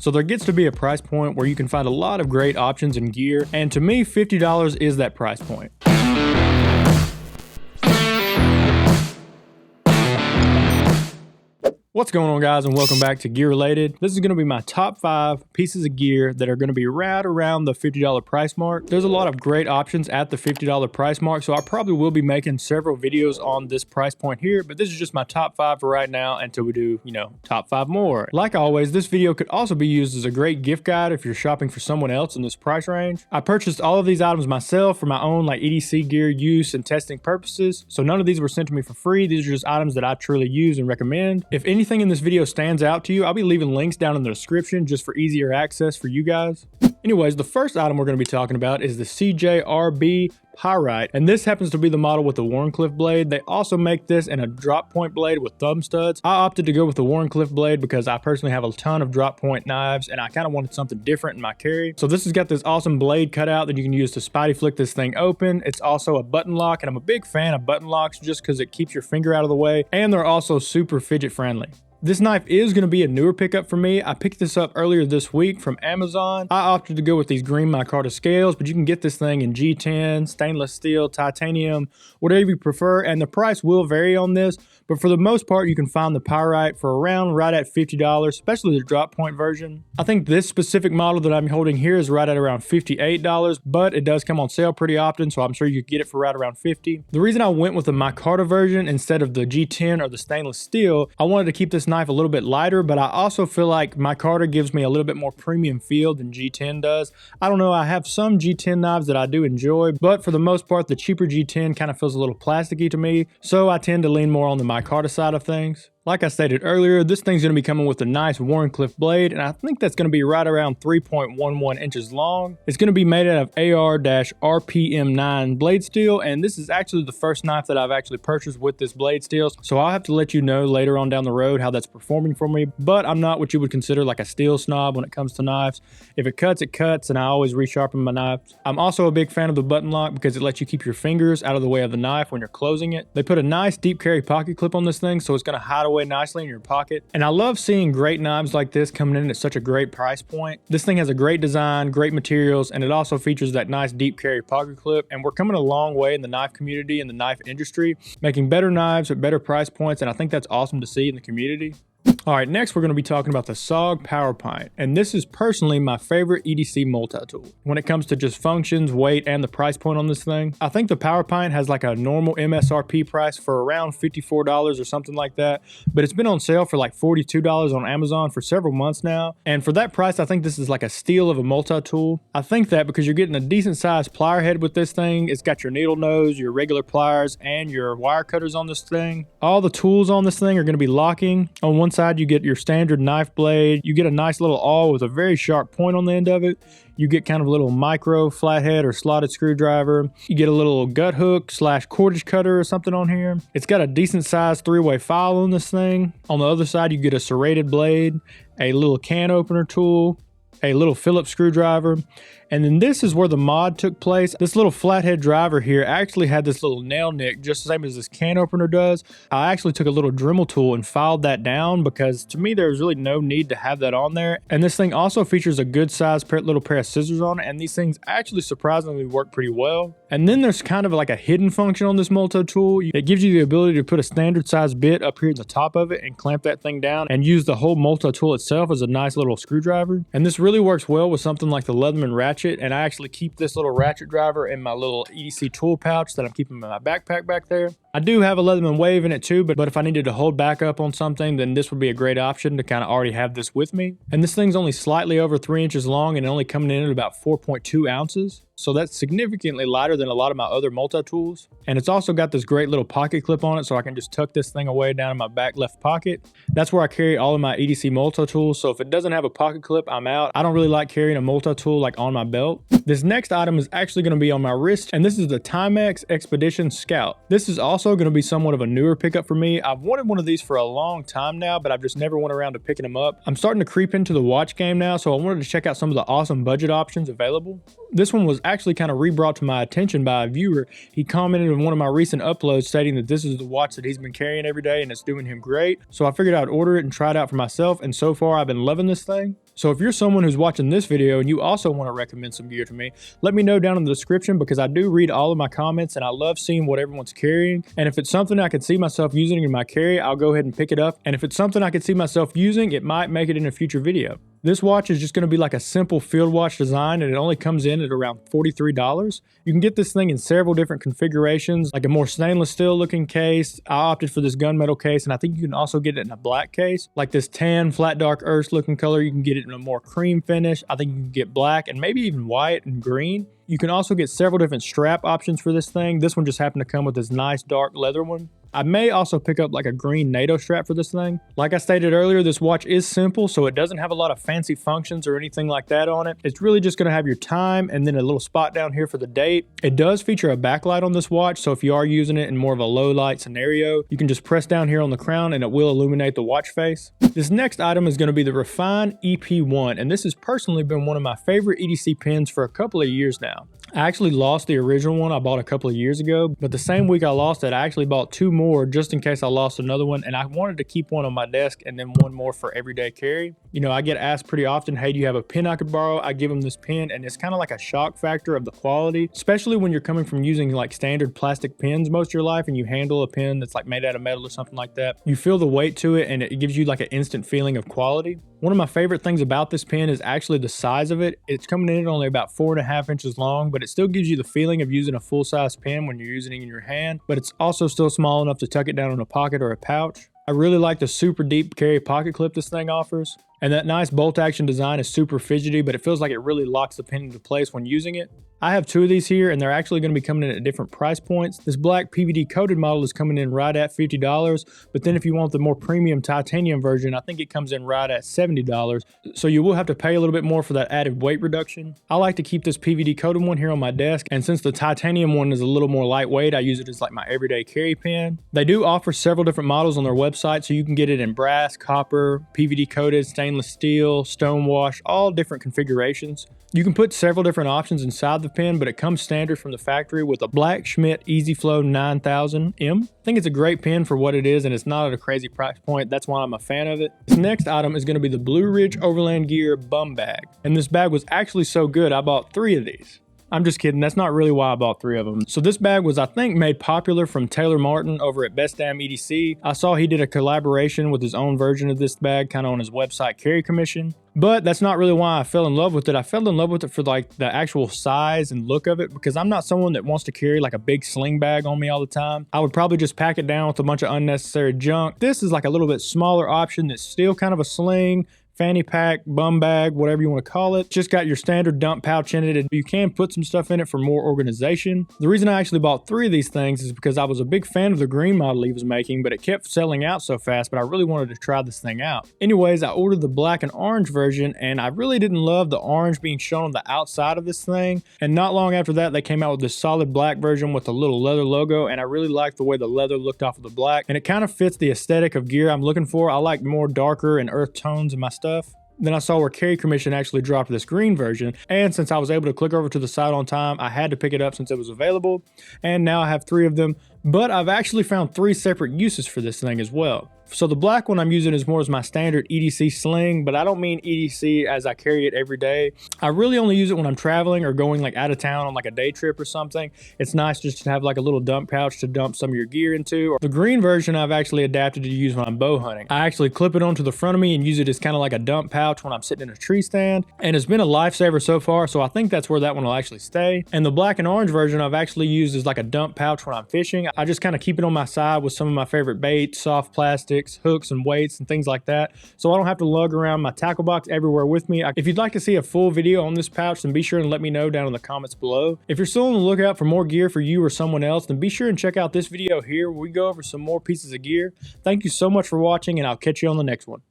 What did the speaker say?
So there gets to be a price point where you can find a lot of great options in gear, and to me $50 is that price point. What's going on, guys, and welcome back to Gear Related. This is going to be my top 5 pieces of gear that are going to be right around the $50 price mark. There's a lot of great options at the $50 price mark, so I probably will be making several videos on this price point here, but this is just my top 5 for right now until we do, top 5 more. Like always, this video could also be used as a great gift guide if you're shopping for someone else in this price range. I purchased all of these items myself for my own EDC gear use and testing purposes, so none of these were sent to me for free. These are just items that I truly use and recommend. If anything in this video stands out to you, I'll be leaving links down in the description just for easier access for you guys. Anyways, the first item we're going to be talking about is the CJRB Pyrite, and this happens to be the model with the Wharncliffe blade. They also make this in a drop point blade with thumb studs. I opted to go with the Wharncliffe blade because I personally have a ton of drop point knives and I kind of wanted something different in my carry. So this has got this awesome blade cutout that you can use to spidey flick this thing open. It's also a button lock, and I'm a big fan of button locks just because it keeps your finger out of the way, and they're also super fidget friendly. This knife is going to be a newer pickup for me. I picked this up earlier this week from Amazon. I opted to go with these green micarta scales, but you can get this thing in G10, stainless steel, titanium, whatever you prefer, and the price will vary on this, but for the most part you can find the Pyrite for around right at $50, especially the drop point version. I think this specific model that I'm holding here is right at around $58, but it does come on sale pretty often, so I'm sure you could get it for right around $50. The reason I went with the micarta version instead of the G10 or the stainless steel, I wanted to keep this knife a little bit lighter, but I also feel like micarta gives me a little bit more premium feel than G10 does. I don't know, I have some G10 knives that I do enjoy, but for the most part the cheaper G10 kind of feels a little plasticky to me, so I tend to lean more on the micarta side of things. Like I stated earlier, this thing's going to be coming with a nice Wharncliffe blade, and I think that's going to be right around 3.11 inches long. It's going to be made out of AR-RPM9 blade steel, and this is actually the first knife that I've actually purchased with this blade steel, so I'll have to let you know later on down the road how that's performing for me, but I'm not what you would consider like a steel snob when it comes to knives. If it cuts, and I always resharpen my knives. I'm also a big fan of the button lock because it lets you keep your fingers out of the way of the knife when you're closing it. They put a nice deep carry pocket clip on this thing, so it's going to hide away nicely in your pocket, and I love seeing great knives like this coming in at such a great price point. This thing has a great design, great materials, and it also features that nice deep carry pocket clip, and we're coming a long way in the knife community and the knife industry, making better knives at better price points, and I think that's awesome to see in the community. Alright, next we're going to be talking about the SOG Power Pint, and this is personally my favorite EDC multi-tool. When it comes to just functions, weight, and the price point on this thing, I think the Power Pint has like a normal MSRP price for around $54 or something like that, but it's been on sale for like $42 on Amazon for several months now, and for that price I think this is like a steal of a multi-tool. I think that because you're getting a decent sized plier head with this thing. It's got your needle nose, your regular pliers, and your wire cutters on this thing. All the tools on this thing are going to be locking. On one side you get your standard knife blade, you get a nice little awl with a very sharp point on the end of it, you get kind of a little micro flathead or slotted screwdriver, you get a little gut hook / cordage cutter or something on here. It's got a decent sized 3-way file on this thing. On the other side you get a serrated blade, a little can opener tool, a little Phillips screwdriver, and then this is where the mod took place. This little flathead driver here actually had this little nail nick just the same as this can opener does. I actually took a little Dremel tool and filed that down because to me there's really no need to have that on there, and this thing also features a good sized little pair of scissors on it, and these things actually surprisingly work pretty well. And then there's kind of like a hidden function on this multi-tool. It gives you the ability to put a standard size bit up here at the top of it and clamp that thing down and use the whole multi-tool itself as a nice little screwdriver. And this really works well with something like the Leatherman ratchet, and I actually keep this little ratchet driver in my little EDC tool pouch that I'm keeping in my backpack back there. I do have a Leatherman Wave in it too, but if I needed to hold back up on something, then this would be a great option to kind of already have this with me. And this thing's only slightly over 3 inches long and only coming in at about 4.2 ounces. So that's significantly lighter than a lot of my other multi-tools. And it's also got this great little pocket clip on it, so I can just tuck this thing away down in my back left pocket. That's where I carry all of my EDC multi-tools, so if it doesn't have a pocket clip, I'm out. I don't really like carrying a multi-tool like on my belt. This next item is actually going to be on my wrist, and this is the Timex Expedition Scout. This is also going to be somewhat of a newer pickup for me. I've wanted one of these for a long time now, but I've just never went around to picking them up. I'm starting to creep into the watch game now, so I wanted to check out some of the awesome budget options available. This one was actually kind of re-brought to my attention by a viewer. He commented on one of my recent uploads stating that this is the watch that he's been carrying every day and it's doing him great. So I figured I'd order it and try it out for myself, and so far I've been loving this thing. So if you're someone who's watching this video and you also want to recommend some gear to me, let me know down in the description, because I do read all of my comments and I love seeing what everyone's carrying. And if it's something I could see myself using in my carry, I'll go ahead and pick it up. And if it's something I could see myself using, it might make it in a future video. This watch is just going to be like a simple field watch design, and it only comes in at around $43. You can get this thing in several different configurations, like a more stainless steel looking case. I opted for this gunmetal case, and I think you can also get it in a black case, like this tan flat dark earth looking color. You can get it in a more cream finish. I think you can get black and maybe even white and green. You can also get several different strap options for this thing. This one just happened to come with this nice dark leather one. I may also pick up like a green NATO strap for this thing. Like I stated earlier, this watch is simple, so it doesn't have a lot of fancy functions or anything like that on it. It's really just going to have your time and then a little spot down here for the date. It does feature a backlight on this watch, so if you are using it in more of a low light scenario, you can just press down here on the crown and it will illuminate the watch face. This next item is going to be the Refine EP1, and this has personally been one of my favorite EDC pins for a couple of years now. I actually lost the original one I bought a couple of years ago, but the same week I lost it, I actually bought two more just in case I lost another one, and I wanted to keep one on my desk and then one more for everyday carry. You know, I get asked pretty often, hey, do you have a pin I could borrow? I give them this pin, and it's kind of like a shock factor of the quality, especially when you're coming from using like standard plastic pins most of your life and you handle a pin that's like made out of metal or something like that. You feel the weight to it and it gives you like an instant feeling of quality. One of my favorite things about this pin is actually the size of it. It's coming in at only about 4.5 inches long, but it still gives you the feeling of using a full-size pin when you're using it in your hand, but it's also still small enough to tuck it down in a pocket or a pouch. I really like the super deep carry pocket clip this thing offers. And that nice bolt action design is super fidgety, but it feels like it really locks the pin into place when using it. I have two of these here, and they're actually going to be coming in at different price points. This black PVD coated model is coming in right at $50, but then if you want the more premium titanium version, I think it comes in right at $70. So you will have to pay a little bit more for that added weight reduction. I like to keep this PVD coated one here on my desk, and since the titanium one is a little more lightweight, I use it as like my everyday carry pin. They do offer several different models on their website, so you can get it in brass, copper, PVD coated, stainless steel, stone wash, all different configurations. You can put several different options inside the pin, but it comes standard from the factory with a black Schmidt EasyFlow 9000M. I think it's a great pin for what it is, and it's not at a crazy price point. That's why I'm a fan of it. This next item is going to be the Blue Ridge Overland Gear Bum Bag. And this bag was actually so good, I bought 3 of these. I'm just kidding, that's not really why I bought 3 of them. So this bag was, I think, made popular from Taylor Martin over at Best Damn EDC. I saw he did a collaboration with his own version of this bag, kind of on his website Carry Commission. But that's not really why I fell in love with it. I fell in love with it for like the actual size and look of it, because I'm not someone that wants to carry like a big sling bag on me all the time. I would probably just pack it down with a bunch of unnecessary junk. This is like a little bit smaller option that's still kind of a sling, fanny pack, bum bag, whatever you want to call it. Just got your standard dump pouch in it, and you can put some stuff in it for more organization. The reason I actually bought 3 of these things is because I was a big fan of the green model he was making, but it kept selling out so fast, but I really wanted to try this thing out. Anyways, I ordered the black and orange version, and I really didn't love the orange being shown on the outside of this thing. And not long after that, they came out with this solid black version with a little leather logo, and I really liked the way the leather looked off of the black, and it kind of fits the aesthetic of gear I'm looking for. I like more darker and earth tones in my stuff. Then I saw where Carry Commission actually dropped this green version, and since I was able to click over to the site on time, I had to pick it up since it was available, and now I have 3 of them. But I've actually found 3 separate uses for this thing as well. So the black one I'm using is more as my standard EDC sling, but I don't mean EDC as I carry it every day. I really only use it when I'm traveling or going like out of town on like a day trip or something. It's nice just to have like a little dump pouch to dump some of your gear into. The green version I've actually adapted to use when I'm bow hunting. I actually clip it onto the front of me and use it as kind of like a dump pouch when I'm sitting in a tree stand, and it's been a lifesaver so far, so I think that's where that one will actually stay. And the black and orange version I've actually used as like a dump pouch when I'm fishing. I just kind of keep it on my side with some of my favorite baits, soft plastics, hooks and weights and things like that, so I don't have to lug around my tackle box everywhere with me. If you'd like to see a full video on this pouch, then be sure and let me know down in the comments below. If you're still on the lookout for more gear for you or someone else, then be sure and check out this video here where we go over some more pieces of gear. Thank you so much for watching, and I'll catch you on the next one.